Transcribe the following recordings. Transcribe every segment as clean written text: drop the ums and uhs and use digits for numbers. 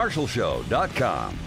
MarshallShow.com.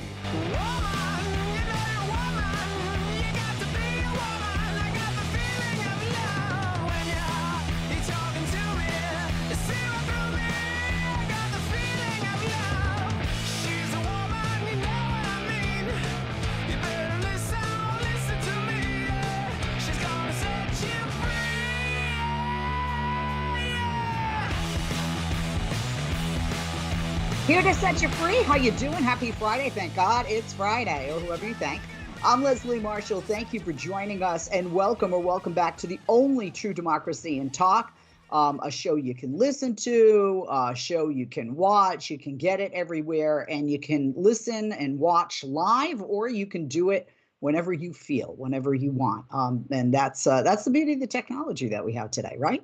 Here to set you free. How you doing? Happy Friday. Thank God it's Friday, or whoever you thank. I'm Leslie Marshall. Thank you for joining us, and welcome back to the only true democracy in talk, a show you can listen to, a show you can watch. You can get it everywhere, and you can listen and watch live, or you can do it whenever you feel, whenever you want. And that's the beauty of the technology that we have today, right?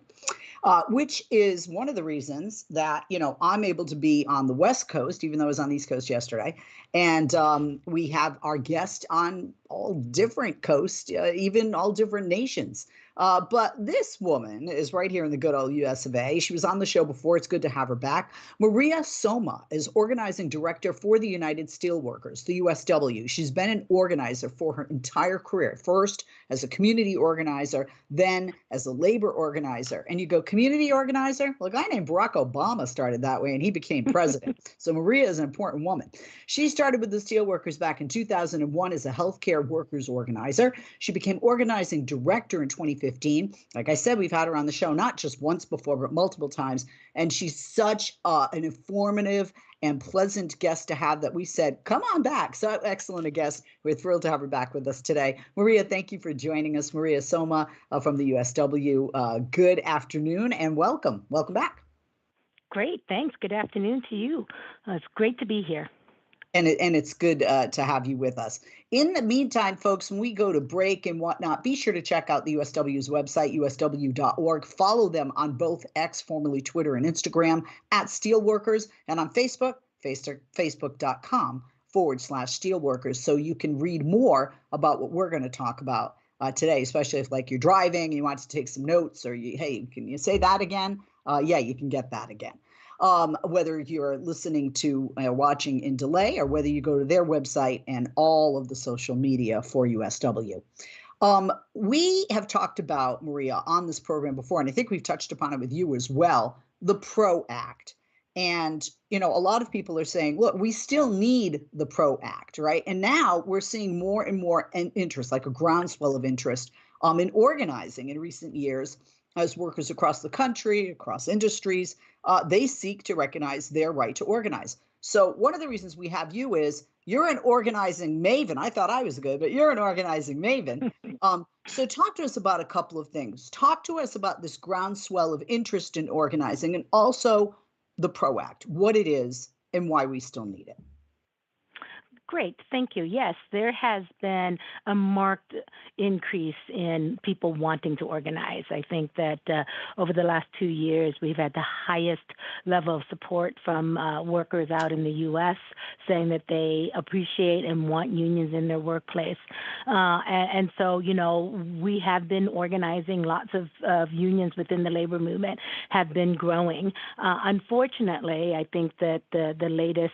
Which is one of the reasons that, I'm able to be on the West Coast, even though I was on the East Coast yesterday. And we have our guest on all different coasts, even all different nations. But this woman is right here in the good old US of A. She was on the show before. It's good to have her back. Maria Somma is organizing director for the United Steelworkers, the USW. She's been an organizer for her entire career, first as a community organizer, then as a labor organizer. And you go, community organizer? Well, a guy named Barack Obama started that way, and he became president. So Maria is an important woman. She started with the Steelworkers back in 2001 as a healthcare workers organizer. She became organizing director in 2015. Like I said, we've had her on the show not just once before, but multiple times. And she's such an informative and pleasant guest to have that we said, come on back. So excellent a guest. We're thrilled to have her back with us today. Maria, thank you for joining us. Maria Somma from the USW. Good afternoon and welcome. Welcome back. Great. Thanks. Good afternoon to you. It's great to be here. And it's good to have you with us. In the meantime, folks, when we go to break and whatnot, be sure to check out the USW's website, usw.org. Follow them on both X, formerly Twitter, and Instagram, at Steelworkers, and on Facebook, facebook.com/Steelworkers, so you can read more about what we're going to talk about today, especially if you're driving and you want to take some notes, or hey, can you say that again? Yeah, you can get that again. Whether you're listening to watching in delay, or whether you go to their website and all of the social media for USW. We have talked about, Maria, on this program before, and I think we've touched upon it with you as well, the PRO Act. And, a lot of people are saying, look, we still need the PRO Act, right? And now we're seeing more and more interest, like a groundswell of interest in organizing in recent years, as workers across the country, across industries, they seek to recognize their right to organize. So one of the reasons we have you is you're an organizing maven. I thought I was good, but you're an organizing maven. So talk to us about a couple of things. Talk to us about this groundswell of interest in organizing, and also the PRO Act, what it is and why we still need it. Great. Thank you. Yes, there has been a marked increase in people wanting to organize. I think that over the last 2 years, we've had the highest level of support from workers out in the U.S. saying that they appreciate and want unions in their workplace. And so, we have been organizing. Lots of unions within the labor movement have been growing. Unfortunately, I think that the latest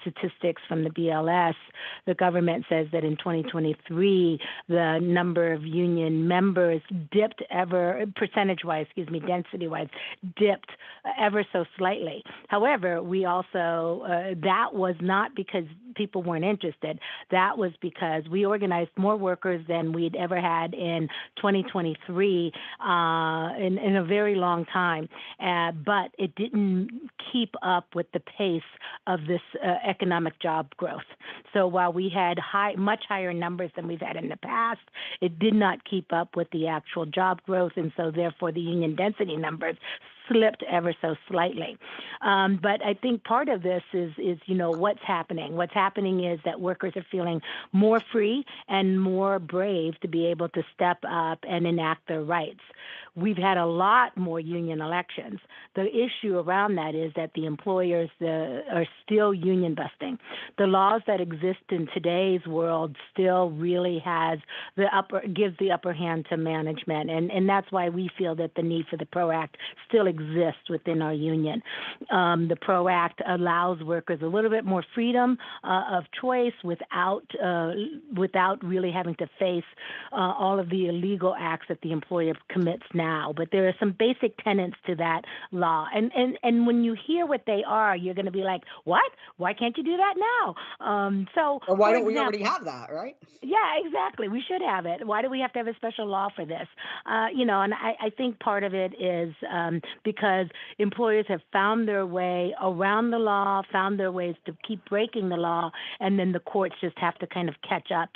statistics from the BLS, the government says that in 2023, the number of union members dipped percentage-wise, density-wise, dipped ever so slightly. However, we also, that was not because people weren't interested. That was because we organized more workers than we'd ever had in 2023 in a very long time. But it didn't keep up with the pace of this economic job growth. So while we had much higher numbers than we've had in the past, it did not keep up with the actual job growth, and so therefore the union density numbers slipped ever so slightly. But I think part of this is what's happening. What's happening is that workers are feeling more free and more brave to be able to step up and enact their rights. We've had a lot more union elections. The issue around that is that the employers are still union busting. The laws that exist in today's world still really gives the upper hand to management, and that's why we feel that the need for the PRO Act still exists. exist within our union. The PRO Act allows workers a little bit more freedom of choice without really having to face all of the illegal acts that the employer commits now. But there are some basic tenets to that law, and when you hear what they are, you're going to be like, what? Why can't you do that now? Or why for don't we example, already have that, right? yeah, exactly. We should have it. Why do we have to have a special law for this? And I think part of it is because employers have found their way around the law, found their ways to keep breaking the law, and then the courts just have to kind of catch up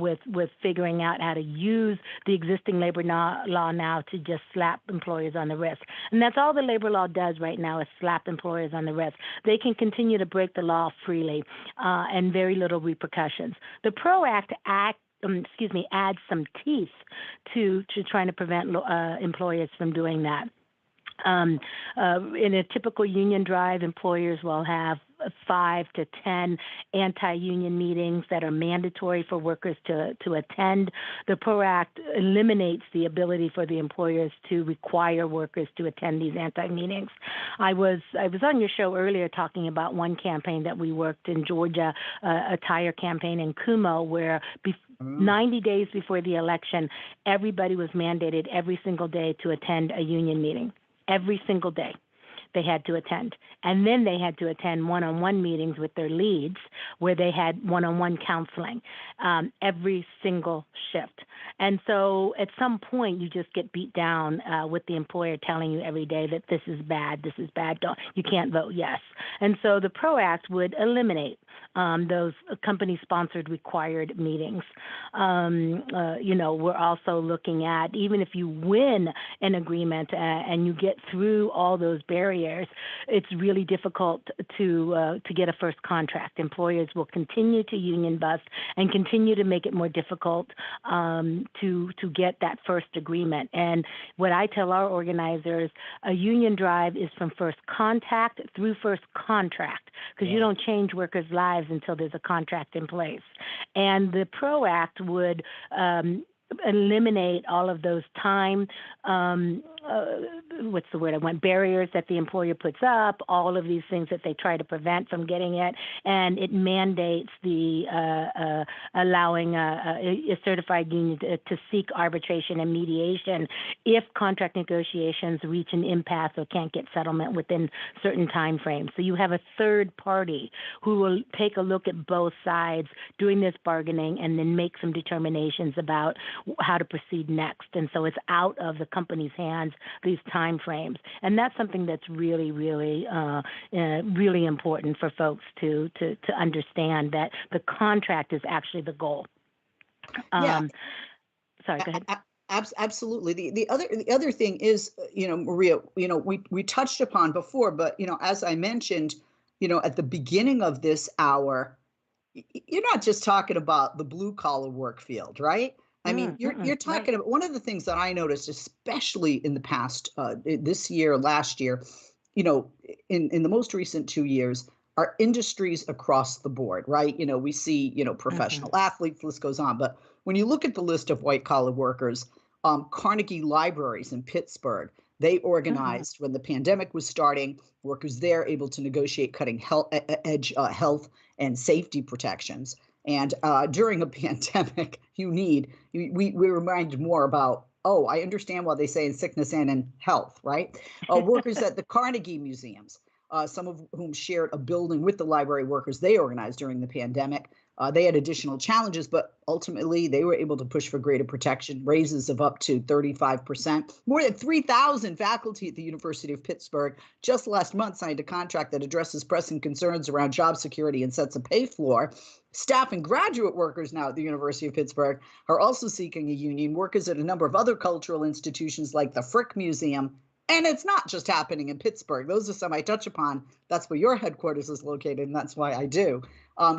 with figuring out how to use the existing labor law now to just slap employers on the wrist. And that's all the labor law does right now is slap employers on the wrist. They can continue to break the law freely and very little repercussions. The PRO Act adds some teeth to trying to prevent employers from doing that. In a typical union drive, employers will have 5 to 10 anti-union meetings that are mandatory for workers to attend. The PRO Act eliminates the ability for the employers to require workers to attend these anti-meetings. I was on your show earlier talking about one campaign that we worked in Georgia, a tire campaign in Kumo, where 90 days before the election, everybody was mandated every single day to attend a union meeting. Every single day they had to attend. And then they had to attend one-on-one meetings with their leads where they had one-on-one counseling every single shift. And so at some point you just get beat down with the employer telling you every day that this is bad, you can't vote yes. And so the PRO Act would eliminate those company-sponsored required meetings. We're also looking at, even if you win an agreement and you get through all those barriers, it's really difficult to get a first contract. Employers will continue to union bust and continue to make it more difficult to get that first agreement. And what I tell our organizers, a union drive is from first contact through first contract, because you don't change workers' lives until there's a contract in place. And the PRO Act would eliminate all of those time, barriers that the employer puts up, all of these things that they try to prevent from getting it, and it mandates the allowing a certified union to seek arbitration and mediation if contract negotiations reach an impasse or can't get settlement within certain time frames. So you have a third party who will take a look at both sides doing this bargaining and then make some determinations about how to proceed next. And so it's out of the company's hands, these time frames. And that's something that's really, really, really important for folks to understand, that the contract is actually the goal. Sorry, go ahead. Absolutely. The other thing is, Maria, we touched upon before, but, as I mentioned, at the beginning of this hour, you're not just talking about the blue collar work field, right? I mean, you're talking about one of the things that I noticed, especially in the past, this year, last year, in the most recent 2 years, are industries across the board, right? We see, professional athletes, list goes on. But when you look at the list of white collar workers, Carnegie Libraries in Pittsburgh, they organized when the pandemic was starting, workers there able to negotiate cutting edge health and safety protections. And during a pandemic, we reminded more about, I understand why they say in sickness and in health, right? Workers at the Carnegie museums, some of whom shared a building with the library workers they organized during the pandemic. They had additional challenges, but ultimately they were able to push for greater protection, raises of up to 35%. More than 3,000 faculty at the University of Pittsburgh just last month signed a contract that addresses pressing concerns around job security and sets a pay floor. Staff and graduate workers now at the University of Pittsburgh are also seeking a union. Workers at a number of other cultural institutions like the Frick Museum. And it's not just happening in Pittsburgh. Those are some I touch upon. That's where your headquarters is located, and that's why I do.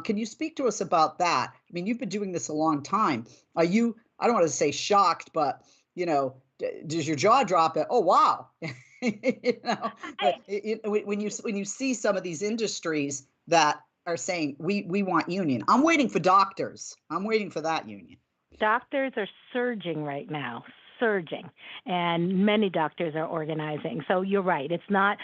Can you speak to us about that? I mean, you've been doing this a long time. Are you, I don't want to say shocked, but, does your jaw drop at, oh, wow. When you see some of these industries that are saying, we want union. I'm waiting for doctors. I'm waiting for that union. Doctors are surging right now. surging, and many doctors are organizing. So you're right. It's not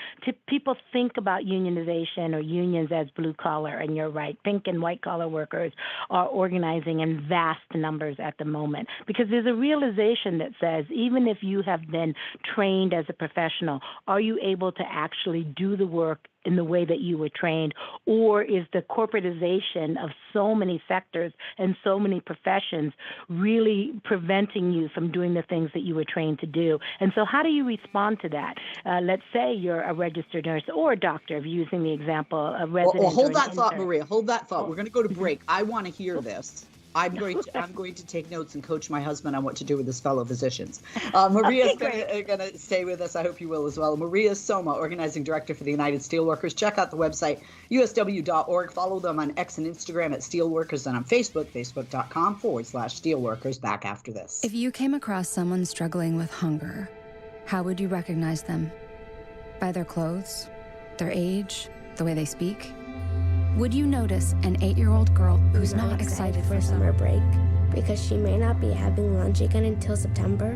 people think about unionization or unions as blue collar, and you're right. Pink and white collar workers are organizing in vast numbers at the moment because there's a realization that says even if you have been trained as a professional, are you able to actually do the work in the way that you were trained, or is the corporatization of so many sectors and so many professions really preventing you from doing the things that you were trained to do? And so how do you respond to that? Let's say you're a registered nurse or a doctor, using the example of resident. Well, hold that thought, Maria. Hold that thought. We're going to go to break. I want to hear this. I'm going to take notes and coach my husband on what to do with his fellow physicians. Maria's going to stay with us. I hope you will as well. Maria Somma, Organizing Director for the United Steelworkers. Check out the website, usw.org. Follow them on X and Instagram at Steelworkers, and on Facebook, facebook.com/Steelworkers. Back after this. If you came across someone struggling with hunger, how would you recognize them? By their clothes, their age, the way they speak? Would you notice an 8-year-old girl who's not excited for summer break because she may not be having lunch again until September?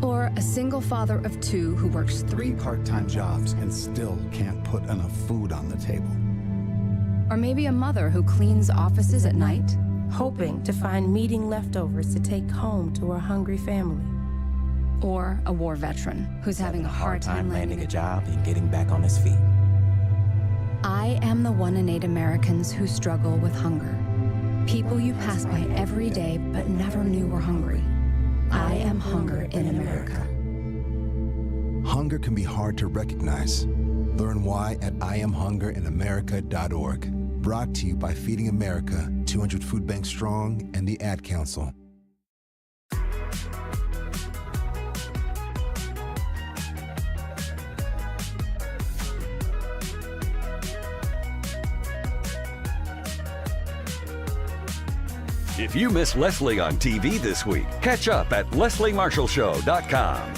Or a single father of 2 who works 3 part-time jobs and still can't put enough food on the table? Or maybe a mother who cleans offices at night, hoping to find meeting leftovers to take home to her hungry family? Or a war veteran who's having a hard time landing a job and getting back on his feet. I am the 1 in 8 Americans who struggle with hunger. People you pass by every day but never knew were hungry. I am hunger in America. Hunger can be hard to recognize. Learn why at IamHungerInAmerica.org. Brought to you by Feeding America, 200 Food Banks Strong, and the Ad Council. If you miss Leslie on TV this week, catch up at lesliemarshallshow.com.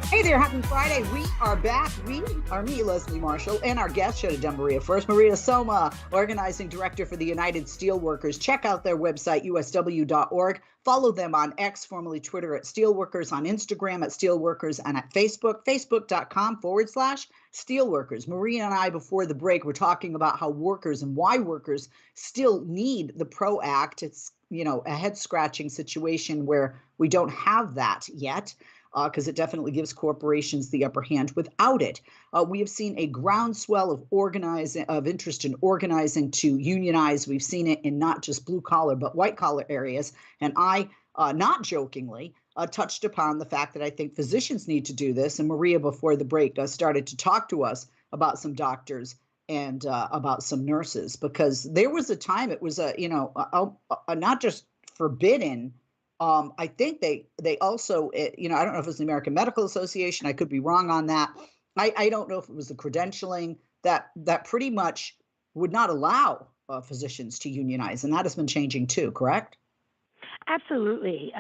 Hey there, happy Friday. We are back. We are me, Leslie Marshall, and our guest should have done Maria first. Maria Somma, Organizing Director for the United Steelworkers. Check out their website, usw.org. Follow them on X, formerly Twitter, at Steelworkers, on Instagram at Steelworkers, and at Facebook, facebook.com/Steelworkers. Maria and I, before the break, were talking about how workers and why workers still need the PRO Act. It's, a head-scratching situation where we don't have that yet, because it definitely gives corporations the upper hand. Without it, we have seen a groundswell of interest in organizing to unionize. We've seen it in not just blue collar but white collar areas. And I, not jokingly, touched upon the fact that I think physicians need to do this. And Maria, before the break, started to talk to us about some doctors and about some nurses, because there was a time it was not just forbidden. I think they also, I don't know if it was the American Medical Association. I could be wrong on that. I don't know if it was the credentialing that pretty much would not allow physicians to unionize. And that has been changing too, correct? Absolutely.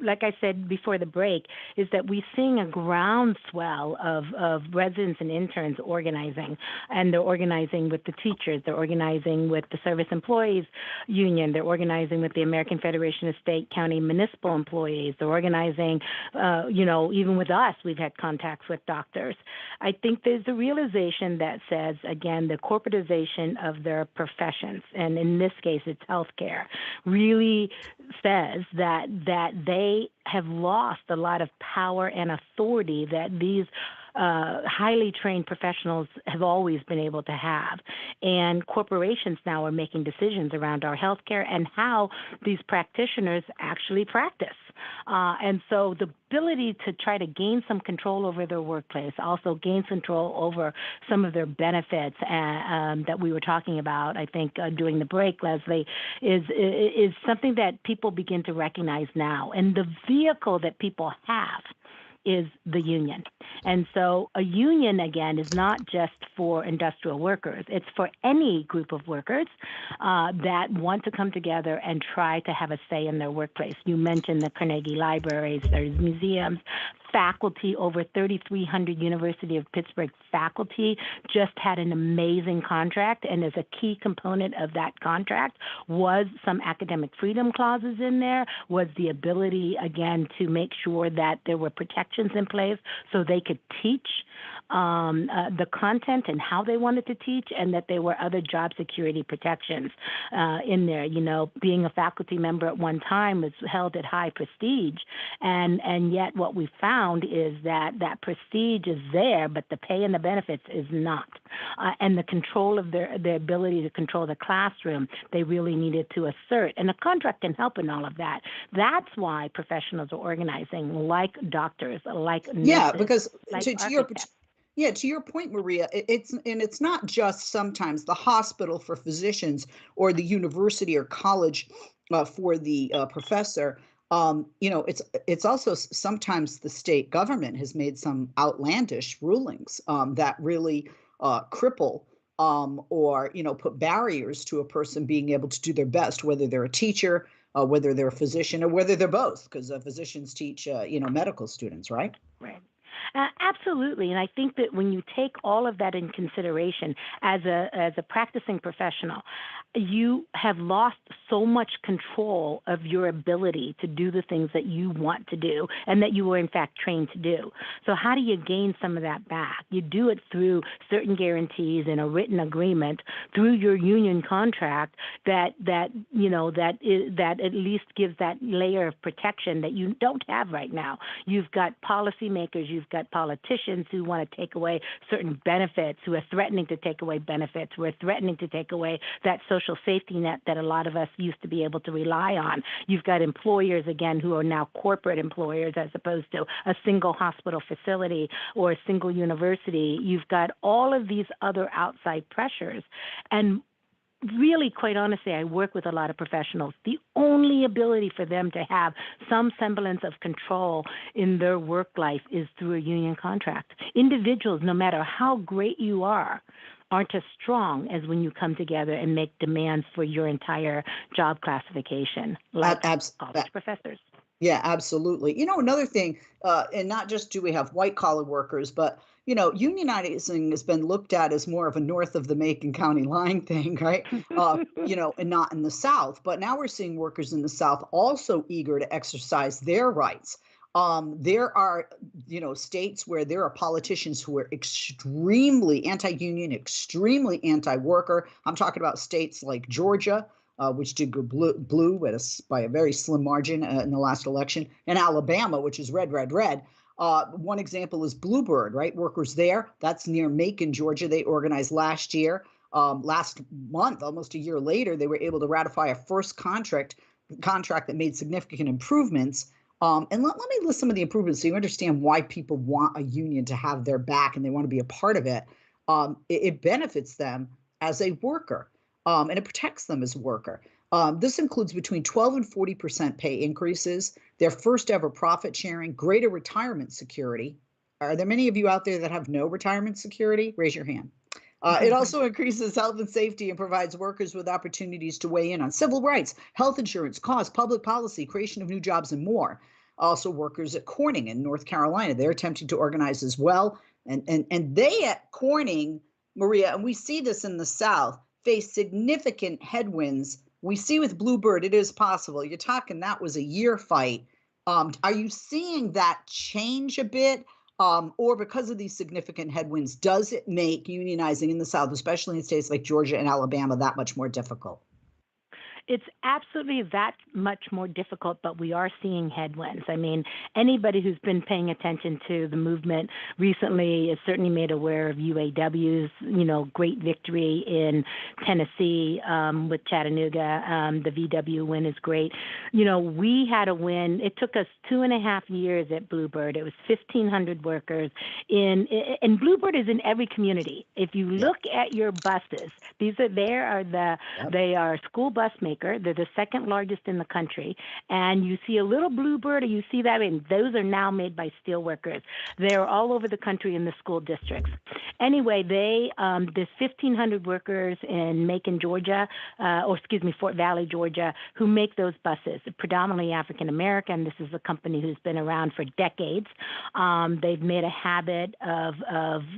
Like I said before the break, is that we're seeing a groundswell of residents and interns organizing, and they're organizing with the teachers, they're organizing with the Service Employees Union, they're organizing with the American Federation of State, County, Municipal Employees, they're organizing, even with us, we've had contacts with doctors. I think there's a realization that says, again, the corporatization of their professions, and in this case, it's healthcare, really says that they have lost a lot of power and authority that these highly trained professionals have always been able to have. And corporations now are making decisions around our healthcare and how these practitioners actually practice. And so the ability to try to gain some control over their workplace, also gain control over some of their benefits that we were talking about, I think, during the break, Leslie, is something that people begin to recognize now. And the vehicle that people have is the union. And so a union, again, is not just for industrial workers. It's for any group of workers that want to come together and try to have a say in their workplace. You mentioned the Carnegie Libraries, there's museums, faculty, over 3,300 University of Pittsburgh faculty just had an amazing contract, and as a key component of that contract was some academic freedom clauses in there, was the ability, again, to make sure that there were protections in place so they could teach the content and how they wanted to teach, and that there were other job security protections in there. You know, being a faculty member at one time was held at high prestige, and yet what we found is that that prestige is there, but the pay and the benefits is not. And the control of their ability to control the classroom, they really needed to assert. And a contract can help in all of that. That's why professionals are organizing, like doctors, like nurses, Yeah, because like to your point, Maria, it's not just sometimes the hospital for physicians or the university or college for the professor. It's also sometimes the state government has made some outlandish rulings that really cripple or put barriers to a person being able to do their best, whether they're a teacher, whether they're a physician, or whether they're both, because physicians teach medical students, right? Right. Absolutely, and I think that when you take all of that in consideration as a practicing professional, you have lost so much control of your ability to do the things that you want to do and that you were in fact trained to do. So how do you gain some of that back? You do it through certain guarantees in a written agreement through your union contract that at least gives that layer of protection that you don't have right now. You've got policymakers, you've got politicians who want to take away certain benefits, who are threatening to take away benefits, who are threatening to take away that social safety net that a lot of us used to be able to rely on. You've got employers, again, who are now corporate employers as opposed to a single hospital facility or a single university. You've got all of these other outside pressures. And really, quite honestly, I work with a lot of professionals. The only ability for them to have some semblance of control in their work life is through a union contract. Individuals, no matter how great you are, aren't as strong as when you come together and make demands for your entire job classification, like college professors. Yeah, absolutely. Another thing, and not just do we have white collar workers, but unionizing has been looked at as more of a north of the Macon County line thing, right? And not in the South. But now we're seeing workers in the South also eager to exercise their rights. There are, states where there are politicians who are extremely anti-union, extremely anti-worker. I'm talking about states like Georgia, which did go blue by a very slim margin in the last election, and Alabama, which is red. One example is Bluebird, right? Workers there, that's near Macon, Georgia. They organized last year. Last month, almost a year later, they were able to ratify a first contract that made significant improvements. And let me list some of the improvements so you understand why people want a union to have their back and they want to be a part of it. It benefits them as a worker, and it protects them as a worker. This includes between 12 and 40% pay increases, their first ever profit sharing, greater retirement security. Are there many of you out there that have no retirement security? Raise your hand. It also increases health and safety and provides workers with opportunities to weigh in on civil rights, health insurance, costs, public policy, creation of new jobs, and more. Also, workers at Corning in North Carolina, they're attempting to organize as well. And they at Corning, Maria, and we see this in the South, face significant headwinds. We see with Bluebird, it is possible. You're talking that was a year fight. Are you seeing that change a bit? Or because of these significant headwinds, does it make unionizing in the South, especially in states like Georgia and Alabama, that much more difficult? It's absolutely that much more difficult, but we are seeing headwinds. I mean, anybody who's been paying attention to the movement recently is certainly made aware of UAW's, great victory in Tennessee with Chattanooga. The VW win is great. We had a win. It took us 2.5 years at Bluebird. It was 1,500 workers and Bluebird is in every community. If you look at your buses, they are school bus makers. They're the second largest in the country. And you see a little Bluebird, or you see that, and those are now made by Steelworkers. They're all over the country in the school districts. Anyway, there's 1,500 workers in Macon, Georgia, Fort Valley, Georgia, who make those buses, predominantly African American. This is a company who's been around for decades. They've made a habit of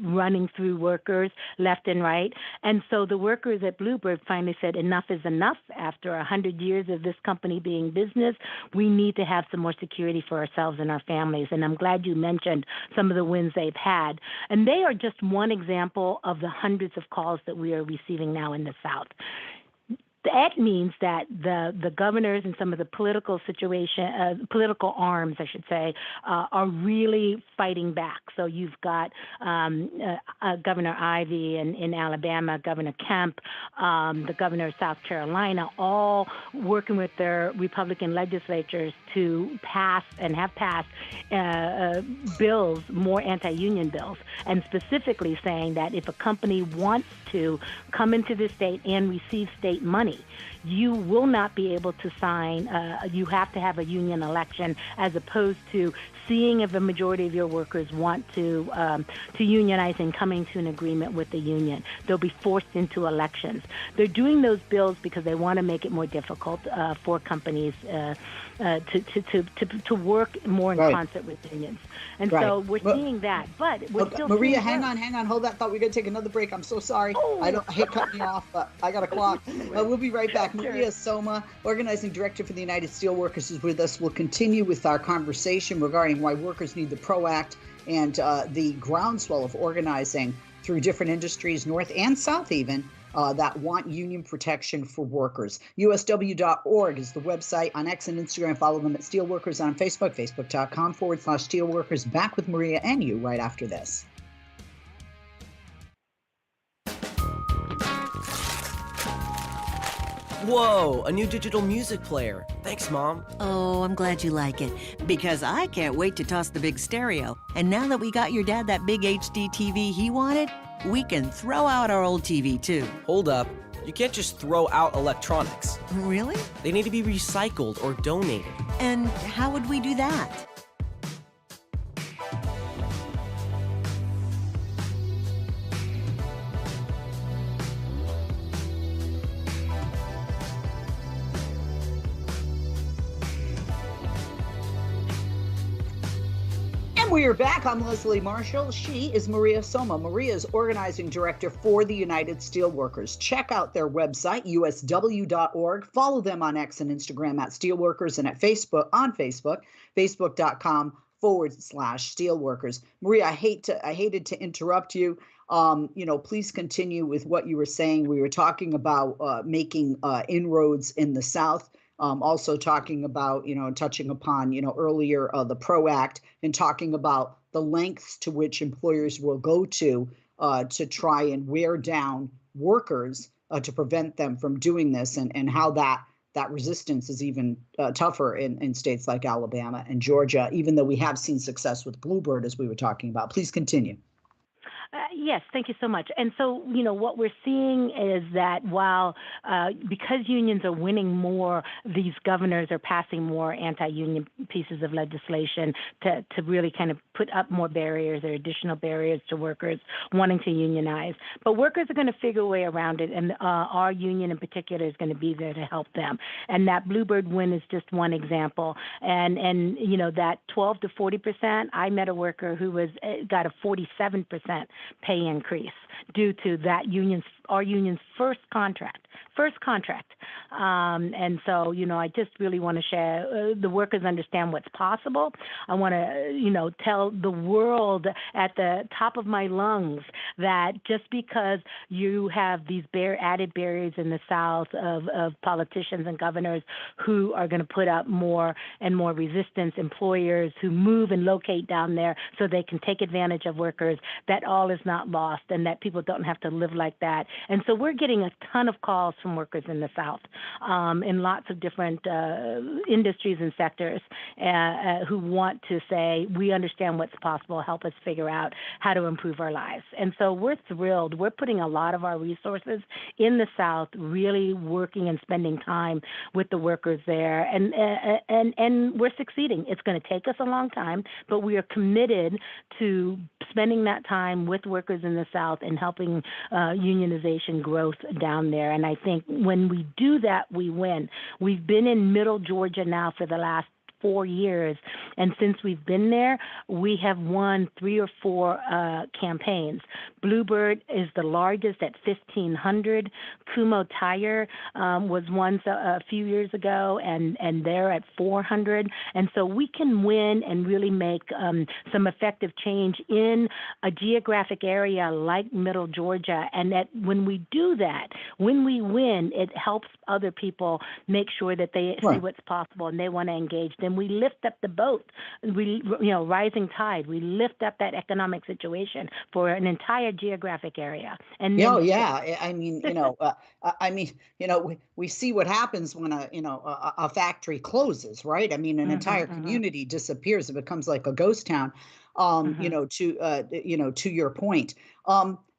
running through workers left and right. And so the workers at Bluebird finally said, enough is enough. After 100 years of this company being business, we need to have some more security for ourselves and our families. And I'm glad you mentioned some of the wins they've had. And they are just one example of the hundreds of calls that we are receiving now in the South. That means that the governors and some of the political arms, I should say, are really fighting back. So you've got Governor Ivey in Alabama, Governor Kemp, the governor of South Carolina, all working with their Republican legislatures to pass and have passed bills, more anti-union bills, and specifically saying that if a company wants to come into the state and receive state money, you will not be able to sign, you have to have a union election, as opposed to seeing if a majority of your workers want to unionize and coming to an agreement with the union. They'll be forced into elections. They're doing those bills because they want to make it more difficult for companies to work more in concert with unions. And so we're seeing that, but we're still Maria, hang on, hold that thought. We're going to take another break. I'm so sorry. I hate cutting you off, but I got a clock. We'll be right back. Maria Somma, Organizing Director for the United Steelworkers, is with us. We'll continue with our conversation regarding why workers need the PRO Act and the groundswell of organizing through different industries, North and South even, that want union protection for workers. USW.org is the website. On X and Instagram, follow them at Steelworkers. On Facebook, facebook.com/Steelworkers. Back with Maria and you right after this. Whoa, a new digital music player. Thanks, Mom. Oh, I'm glad you like it, because I can't wait to toss the big stereo. And now that we got your dad that big HD TV he wanted, we can throw out our old TV, too. Hold up. You can't just throw out electronics. Really? They need to be recycled or donated. And how would we do that? We are back. I'm Leslie Marshall. She is Maria Somma. Maria is Organizing Director for the United Steelworkers. Check out their website, usw.org. Follow them on X and Instagram at Steelworkers, and at Facebook, facebook.com/Steelworkers. Maria, I hated to interrupt you. Please continue with what you were saying. We were talking about making inroads in the South. Also talking about, touching upon, earlier the PRO Act, and talking about the lengths to which employers will go to try and wear down workers to prevent them from doing this, and how that resistance is even tougher in states like Alabama and Georgia, even though we have seen success with Bluebird, as we were talking about. Please continue. Yes, thank you so much. And so, what we're seeing is that while because unions are winning more, these governors are passing more anti-union pieces of legislation to really kind of put up more barriers or additional barriers to workers wanting to unionize. But workers are going to figure a way around it, and our union in particular is going to be there to help them. And that Bluebird win is just one example. And that 12 to 40%, I met a worker who got a 47% pay increase due to that our union's first contract. And so, I just really want to share, the workers understand what's possible. I want to, tell the world at the top of my lungs that just because you have these added barriers in the South of politicians and governors who are going to put up more and more resistance, employers who move and locate down there so they can take advantage of workers, that all is not lost, and that people don't have to live like that. And so we're getting a ton of calls from workers in the South in lots of different industries and sectors who want to say, we understand what's possible, help us figure out how to improve our lives. And so we're thrilled. We're putting a lot of our resources in the South, really working and spending time with the workers there. And we're succeeding. It's going to take us a long time, but we are committed to spending that time with workers in the South and helping unionization growth down there. And I think when we do that, we win. We've been in Middle Georgia now for the last 4 years. And since we've been there, we have won 3 or 4 campaigns. Bluebird is the largest at 1,500. Kumo Tire was one a few years ago, and they're at 400. And so we can win and really make some effective change in a geographic area like Middle Georgia. And that when we do that, when we win, it helps other people make sure that they see what's possible and they want to engage. Then we lift up the boat. Rising tide. We lift up that economic situation for an entire geographic area. And then, we see what happens when a factory closes, right? I mean, an entire community disappears. It becomes like a ghost town. To your point,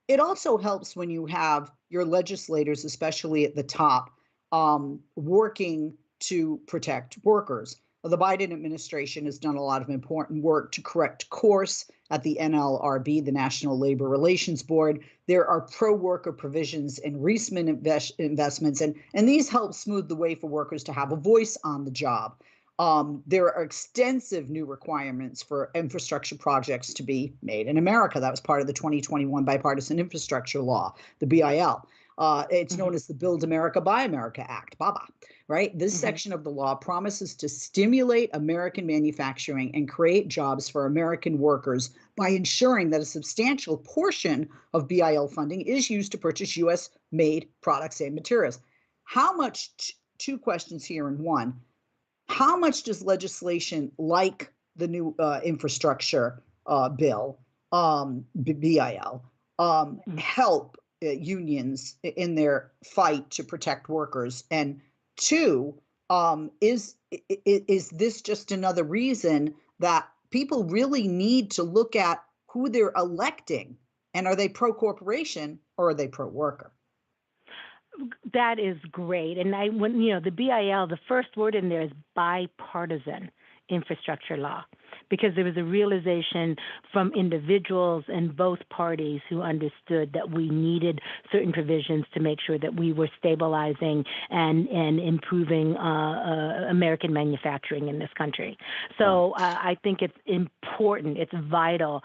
it also helps when you have your legislators, especially at the top, working to protect workers. The Biden administration has done a lot of important work to correct course at the NLRB, the National Labor Relations Board. There are pro-worker provisions and recent investments, and these help smooth the way for workers to have a voice on the job. There are extensive new requirements for infrastructure projects to be made in America. That was part of the 2021 Bipartisan Infrastructure Law, the BIL. It's known as the Build America, Buy America Act, BABAA, right? This section of the law promises to stimulate American manufacturing and create jobs for American workers by ensuring that a substantial portion of BIL funding is used to purchase U.S.-made products and materials. How much, two questions here in one, how much does legislation like the new infrastructure bill, BIL, help unions in their fight to protect workers? And two, is this just another reason that people really need to look at who they're electing, and are they pro-corporation or are they pro-worker? That is great. And the BIL, the first word in there is bipartisan infrastructure law, because there was a realization from individuals in both parties who understood that we needed certain provisions to make sure that we were stabilizing and improving American manufacturing in this country. So I think it's important, it's vital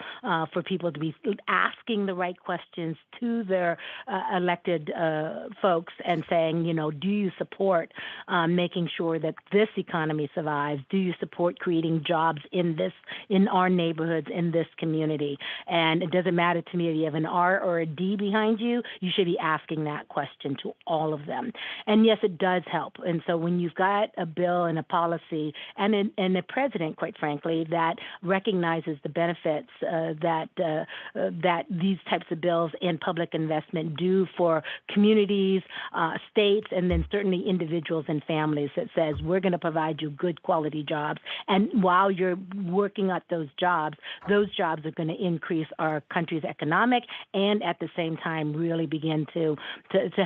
for people to be asking the right questions to their elected folks and saying, do you support making sure that this economy survives? Do you support creating jobs in our neighborhoods, in this community? And it doesn't matter to me if you have an R or a D behind you. You should be asking that question to all of them. And yes, it does help. And so when you've got a bill and a policy and a president, quite frankly, that recognizes the benefits that these types of bills and public investment do for communities, states, and then certainly individuals and families, that says we're going to provide you good quality jobs. And while you're working at those jobs are going to increase our country's economic, and at the same time really begin to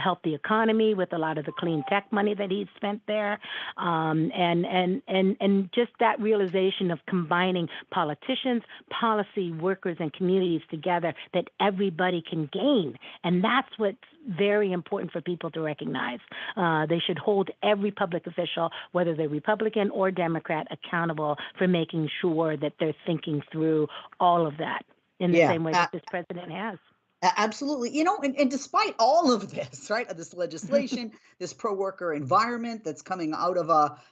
help the economy with a lot of the clean tech money that he's spent there, and just that realization of combining politicians, policy, workers, and communities together, that everybody can gain. And that's what's very important for people to recognize. They should hold every public official, whether they're Republican or Democrat, accountable for making sure that they're thinking through all of that in the same way that this president has. Absolutely. And despite all of this, right, of this legislation, this pro-worker environment that's coming out of,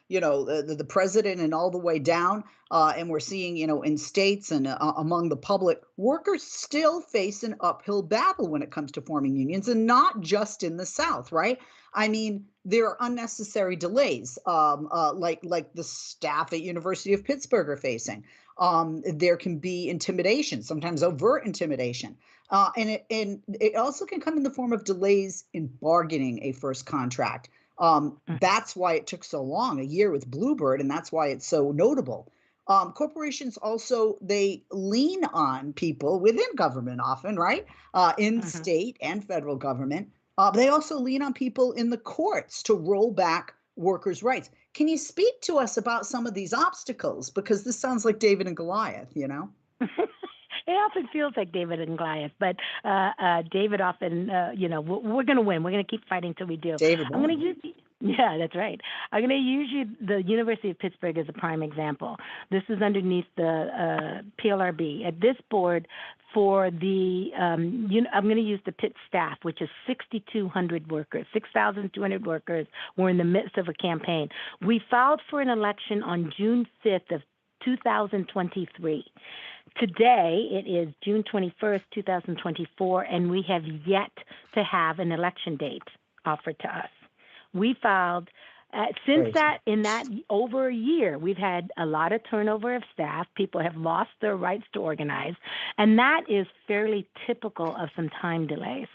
the president and all the way down, and we're seeing, in states and among the public, workers still face an uphill battle when it comes to forming unions, and not just in the South, right? I mean, there are unnecessary delays, like the staff at University of Pittsburgh are facing. There can be intimidation, sometimes overt intimidation. And it also can come in the form of delays in bargaining a first contract. That's why it took so long, a year with Bluebird, and that's why it's so notable. Corporations also, they lean on people within government often, right? In state and federal government. They also lean on people in the courts to roll back workers' rights. Can you speak to us about some of these obstacles? Because this sounds like David and Goliath, It often feels like David and Goliath, but David often, we're going to win. We're going to keep fighting till we do. David I'm going won. to use. Yeah, that's right. I'm going to use the University of Pittsburgh as a prime example. This is underneath the PLRB. At this board, for the, I'm going to use the Pitt staff, which is 6,200 workers, 6,200 workers. We're in the midst of a campaign. We filed for an election on June 5th of 2023. Today, it is June 21st, 2024, and we have yet to have an election date offered to us. We filed, in that over a year, we've had a lot of turnover of staff. People have lost their rights to organize, and that is fairly typical of some time delays.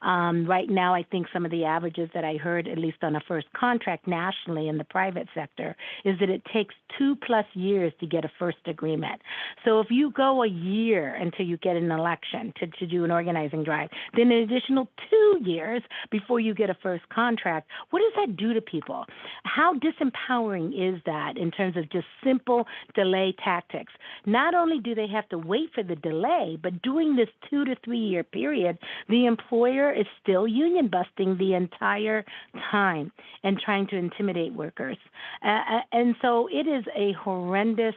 Right now, I think some of the averages that I heard, at least on a first contract nationally in the private sector, is that it takes 2+ years to get a first agreement. So if you go a year until you get an election to do an organizing drive, then an additional 2 years before you get a first contract, what does that do to people? How disempowering is that in terms of just simple delay tactics? Not only do they have to wait for the delay, but during this 2 to 3 year period, the employer is still union busting the entire time and trying to intimidate workers. And so it is a horrendous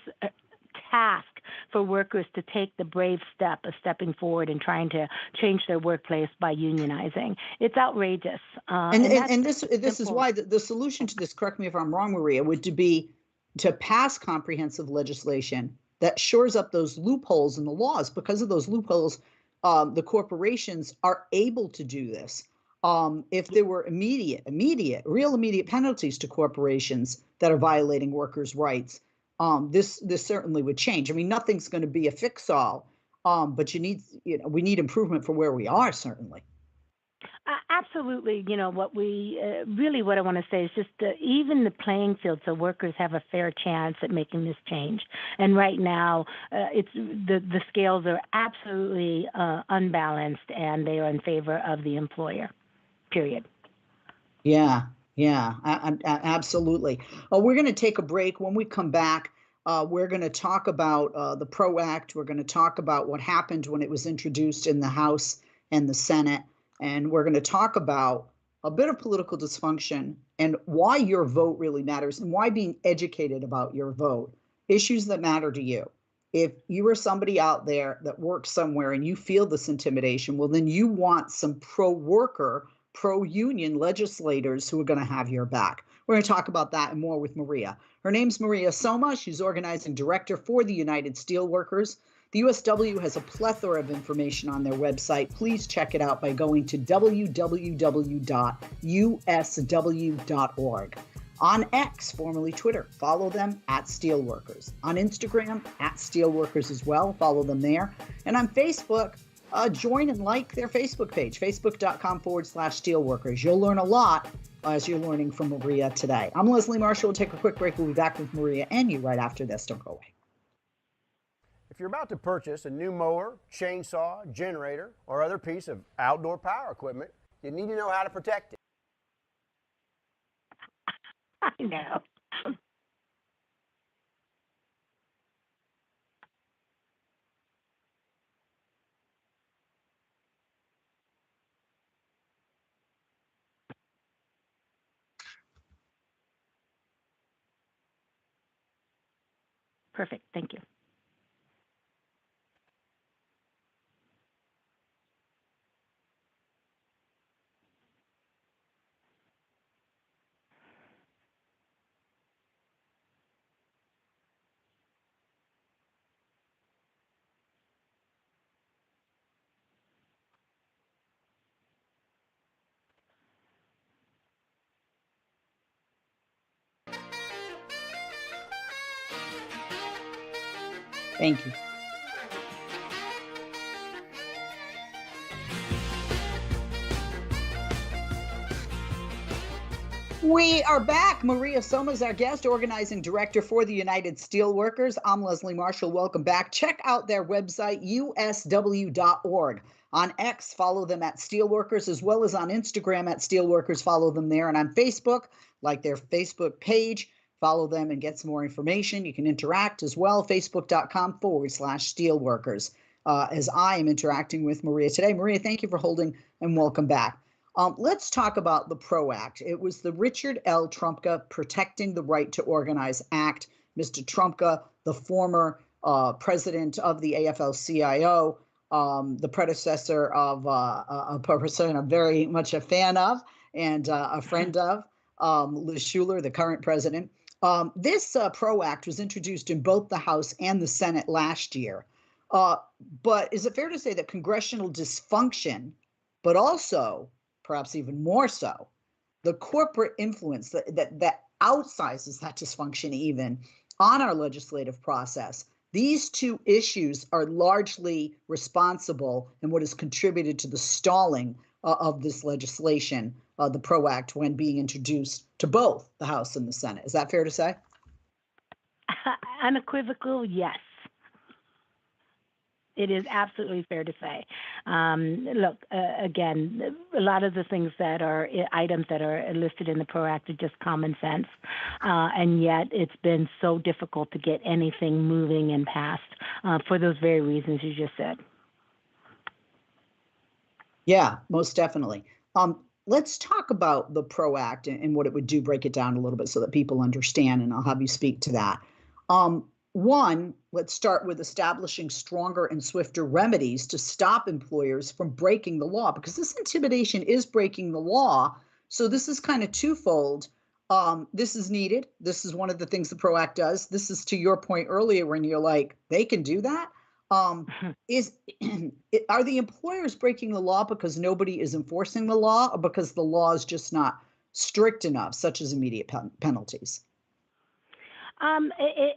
task for workers to take the brave step of stepping forward and trying to change their workplace by unionizing. It's outrageous. And this is why the solution to this, correct me if I'm wrong, Maria, would be to pass comprehensive legislation that shores up those loopholes in the laws. Because of those loopholes, the corporations are able to do this. If there were real immediate penalties to corporations that are violating workers' rights, this certainly would change. I mean, nothing's going to be a fix-all, but we need improvement for where we are, certainly. Absolutely. What I want to say is just even the playing field so workers have a fair chance at making this change. And right now, it's the scales are absolutely unbalanced, and they are in favor of the employer, period. Yeah, absolutely. We're going to take a break. When we come back, we're going to talk about the PRO Act. We're going to talk about what happened when it was introduced in the House and the Senate. And we're going to talk about a bit of political dysfunction and why your vote really matters and why being educated about your vote, issues that matter to you. If you are somebody out there that works somewhere and you feel this intimidation, well, then you want some pro-worker, pro-union legislators who are going to have your back. We're going to talk about that and more with Maria. Her name's Maria Somma. She's organizing director for the United Steelworkers. The USW has a plethora of information on their website. Please check it out by going to www.usw.org. On X, formerly Twitter, follow them at Steelworkers. On Instagram, at Steelworkers as well. Follow them there. And on Facebook, join and like their Facebook page, facebook.com/Steelworkers. You'll learn a lot as you're learning from Maria today. I'm Leslie Marshall. We'll take a quick break. We'll be back with Maria and you right after this. Don't go away. If you're about to purchase a new mower, chainsaw, generator, or other piece of outdoor power equipment, you need to know how to protect it. I know. Perfect. Thank you. Thank you. We are back. Maria Somma is our guest, organizing director for the United Steelworkers. I'm Leslie Marshall. Welcome back. Check out their website, usw.org. On X, follow them at Steelworkers, as well as on Instagram at Steelworkers. Follow them there. And on Facebook, like their Facebook page, follow them and get some more information. You can interact as well, facebook.com/Steelworkers. as I am interacting with Maria today. Maria, thank you for holding, and welcome back. Let's talk about the PRO Act. It was the Richard L. Trumka Protecting the Right to Organize Act. Mr. Trumka, the former president of the AFL-CIO, the predecessor of a person I'm very much a fan of and a friend of, Liz Schuler, the current president. This PRO Act was introduced in both the House and the Senate last year. But is it fair to say that congressional dysfunction, but also, perhaps even more so, the corporate influence that outsizes that dysfunction even on our legislative process, these two issues are largely responsible in what has contributed to the stalling of this legislation, the PRO Act, when being introduced to both the House and the Senate. Is that fair to say? Unequivocal, yes. It is absolutely fair to say. Look, again, a lot of the things that are items that are listed in the PRO Act are just common sense, and yet it's been so difficult to get anything moving and passed for those very reasons you just said. Yeah, most definitely. Let's talk about the PRO Act and what it would do, break it down a little bit so that people understand, and I'll have you speak to that. One, let's start with establishing stronger and swifter remedies to stop employers from breaking the law, because this intimidation is breaking the law. So this is kind of twofold. This is needed. This is one of the things the PRO Act does. This is to your point earlier when you're like, they can do that. Are the employers breaking the law because nobody is enforcing the law, or because the law is just not strict enough, such as immediate penalties?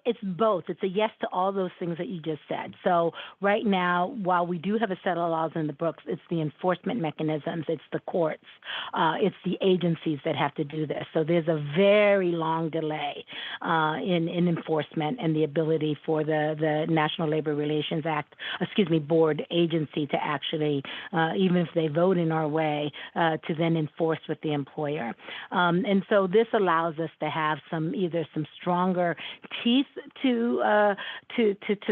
It's both. It's a yes to all those things that you just said. So right now, while we do have a set of laws in the books, it's the enforcement mechanisms, it's the courts, it's the agencies that have to do this. So there's a very long delay in enforcement and the ability for the National Labor Relations Board agency to actually, even if they vote in our way, to then enforce with the employer. And so this allows us to have either some stronger teeth to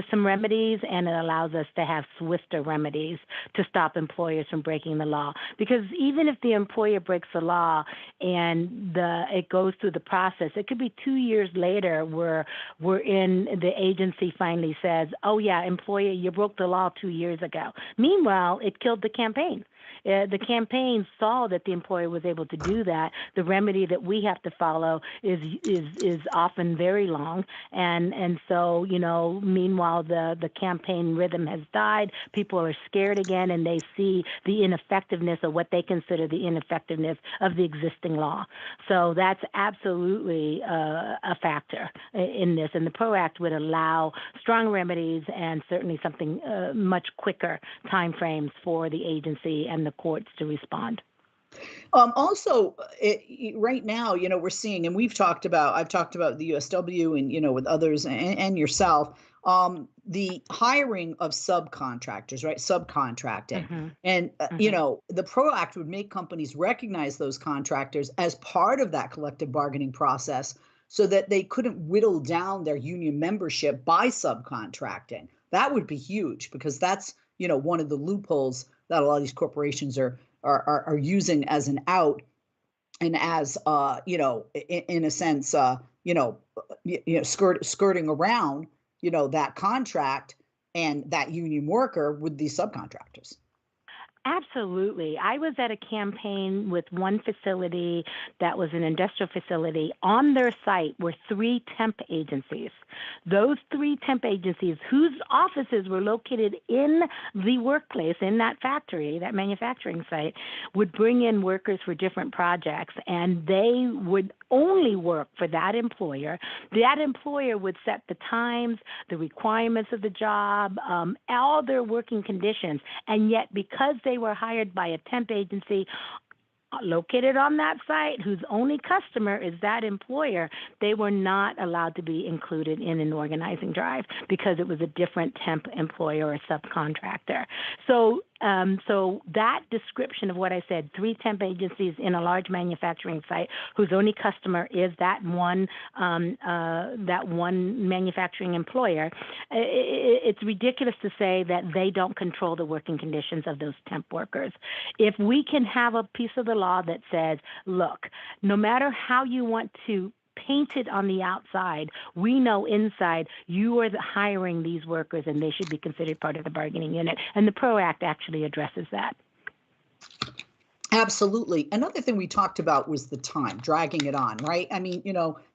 some remedies, and it allows us to have swifter remedies to stop employers from breaking the law. Because even if the employer breaks the law and it goes through the process, it could be 2 years later where the agency finally says, oh yeah, employer, you broke the law 2 years ago. Meanwhile, it killed the campaign. The campaign saw that the employer was able to do that. The remedy that we have to follow is often very long, and so meanwhile the campaign rhythm has died. People are scared again, and they see the ineffectiveness of what they consider the ineffectiveness of the existing law. So that's absolutely a factor in this, and the PRO Act would allow strong remedies and certainly something much quicker timeframes for the agency and the courts to respond. Also, right now, we're seeing, and I've talked about the USW and, with others and yourself, the hiring of subcontractors, right? Subcontracting. Mm-hmm. And, the PRO Act would make companies recognize those contractors as part of that collective bargaining process so that they couldn't whittle down their union membership by subcontracting. That would be huge, because that's, one of the loopholes that a lot of these corporations are using as an out, and as in a sense, skirting around, that contract and that union worker with these subcontractors. Absolutely. I was at a campaign with one facility that was an industrial facility. On their site were 3 temp agencies. Those 3 temp agencies, whose offices were located in the workplace, in that factory, that manufacturing site, would bring in workers for different projects, and they would only work for that employer. That employer would set the times, the requirements of the job, all their working conditions, and yet because they were hired by a temp agency located on that site, whose only customer is that employer, they were not allowed to be included in an organizing drive because it was a different temp employer or subcontractor. So So that description of what I said, 3 temp agencies in a large manufacturing site whose only customer is that one manufacturing employer, it's ridiculous to say that they don't control the working conditions of those temp workers. If we can have a piece of the law that says, look, no matter how you want to painted on the outside, we know inside you are hiring these workers and they should be considered part of the bargaining unit. And the PRO Act actually addresses that. Absolutely. Another thing we talked about was the time, dragging it on, right? I mean,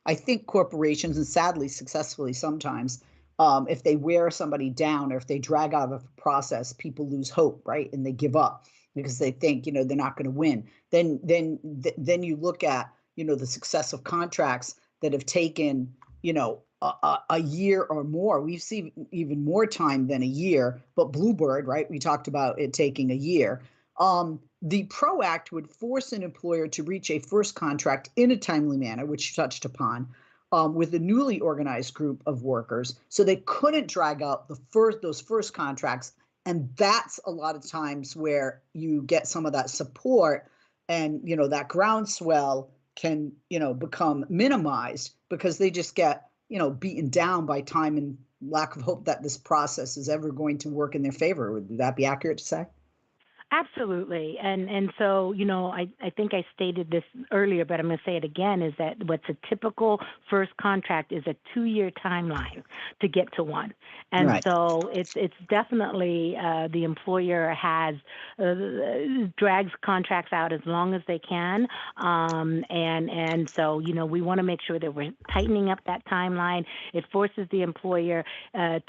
I think corporations, and sadly, successfully sometimes, if they wear somebody down or if they drag out of a process, people lose hope, right? And they give up because they think, they're not going to win. Then you look at, the success of contracts that have taken, a year or more. We've seen even more time than a year, but Bluebird, right? We talked about it taking a year. The PRO Act would force an employer to reach a first contract in a timely manner, which you touched upon, with a newly organized group of workers. So they couldn't drag out those first contracts. And that's a lot of times where you get some of that support and, that groundswell can, become minimized because they just get, beaten down by time and lack of hope that this process is ever going to work in their favor. Would that be accurate to say? Absolutely. And so, I think I stated this earlier, but I'm going to say it again, is that what's a typical first contract is a 2-year timeline to get to one. And right. So it's definitely the employer has drags contracts out as long as they can. And so, we want to make sure that we're tightening up that timeline. It forces the employer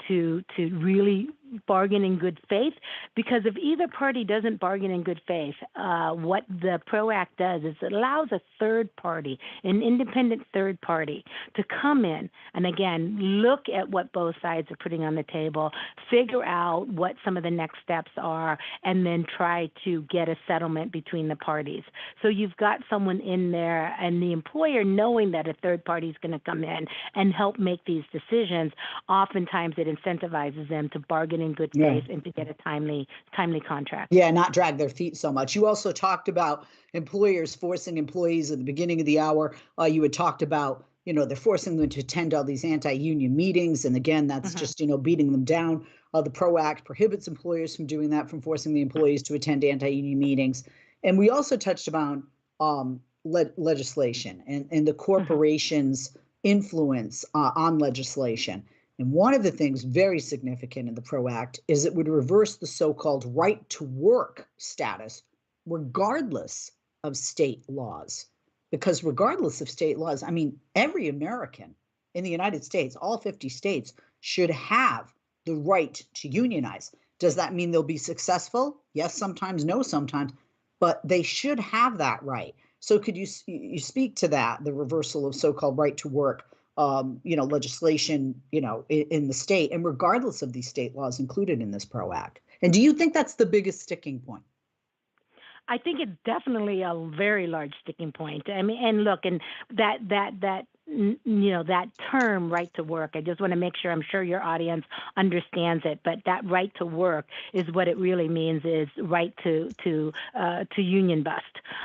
to really bargain in good faith, because if either party doesn't bargain in good faith, what the PRO Act does is it allows a third party, an independent third party, to come in and again look at what both sides are putting on the table, figure out what some of the next steps are, and then try to get a settlement between the parties. So you've got someone in there, and the employer, knowing that a third party is going to come in and help make these decisions, oftentimes it incentivizes them to bargain in good faith and to get a timely contract. Yeah, not drag their feet so much. You also talked about employers forcing employees at the beginning of the hour. You had talked about, they're forcing them to attend all these anti-union meetings. And again, that's just, beating them down. The PRO Act prohibits employers from doing that, from forcing the employees to attend anti-union meetings. And we also touched about legislation and the corporation's influence on legislation. And one of the things very significant in the PRO Act is it would reverse the so-called right to work status, regardless of state laws. Because regardless of state laws, I mean, every American in the United States, all 50 states, should have the right to unionize. Does that mean they'll be successful? Yes, sometimes, no, sometimes, but they should have that right. So could you speak to that, the reversal of so-called right to work legislation, in the state, and regardless of these state laws included in this PRO Act? And do you think that's the biggest sticking point? I think it's definitely a very large sticking point. I mean, and look, and that term right to work, I just want to make sure, I'm sure your audience understands it, but that right to work is what it really means, is right to union bust.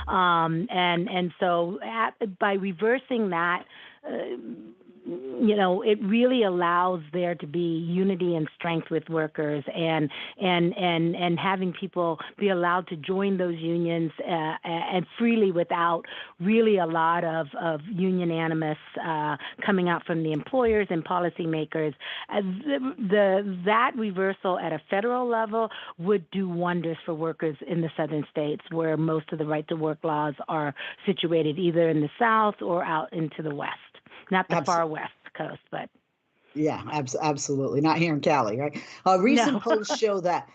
And so by reversing that, it really allows there to be unity and strength with workers, and having people be allowed to join those unions and freely, without really a lot of union animus coming out from the employers and policymakers. That reversal at a federal level would do wonders for workers in the southern states, where most of the right to work laws are situated, either in the South or out into the West. Not the far west coast, but yeah, absolutely not here in Cali, right? Recent polls show that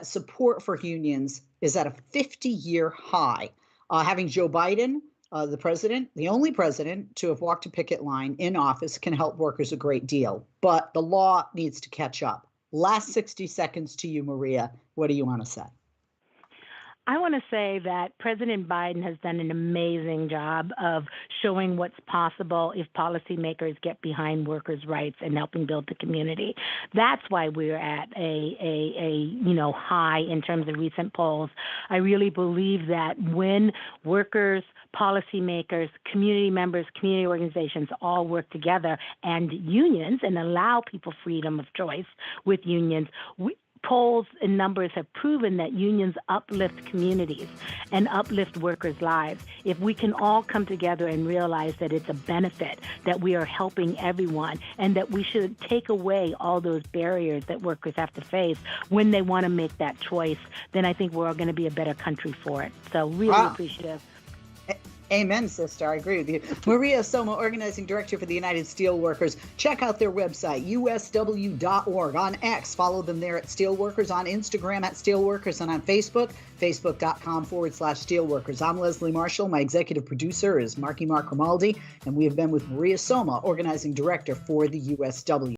support for unions is at a 50-year high. Having Joe Biden, the president, the only president to have walked a picket line in office, can help workers a great deal, but the law needs to catch up. Last 60 seconds to you, Maria. What do you want to say? I want to say that President Biden has done an amazing job of showing what's possible if policymakers get behind workers' rights and helping build the community. That's why we're at a high in terms of recent polls. I really believe that when workers, policymakers, community members, community organizations all work together, and unions, and allow people freedom of choice with unions, polls and numbers have proven that unions uplift communities and uplift workers' lives. If we can all come together and realize that it's a benefit, that we are helping everyone, and that we should take away all those barriers that workers have to face when they want to make that choice, then I think we're all going to be a better country for it. So really appreciative. Amen, sister. I agree with you. Maria Somma, Organizing Director for the United Steelworkers. Check out their website, usw.org. On X, follow them there at Steelworkers. On Instagram at Steelworkers. And on Facebook, facebook.com/Steelworkers. I'm Leslie Marshall. My executive producer is Marky Mark Grimaldi. And we have been with Maria Somma, Organizing Director for the USW.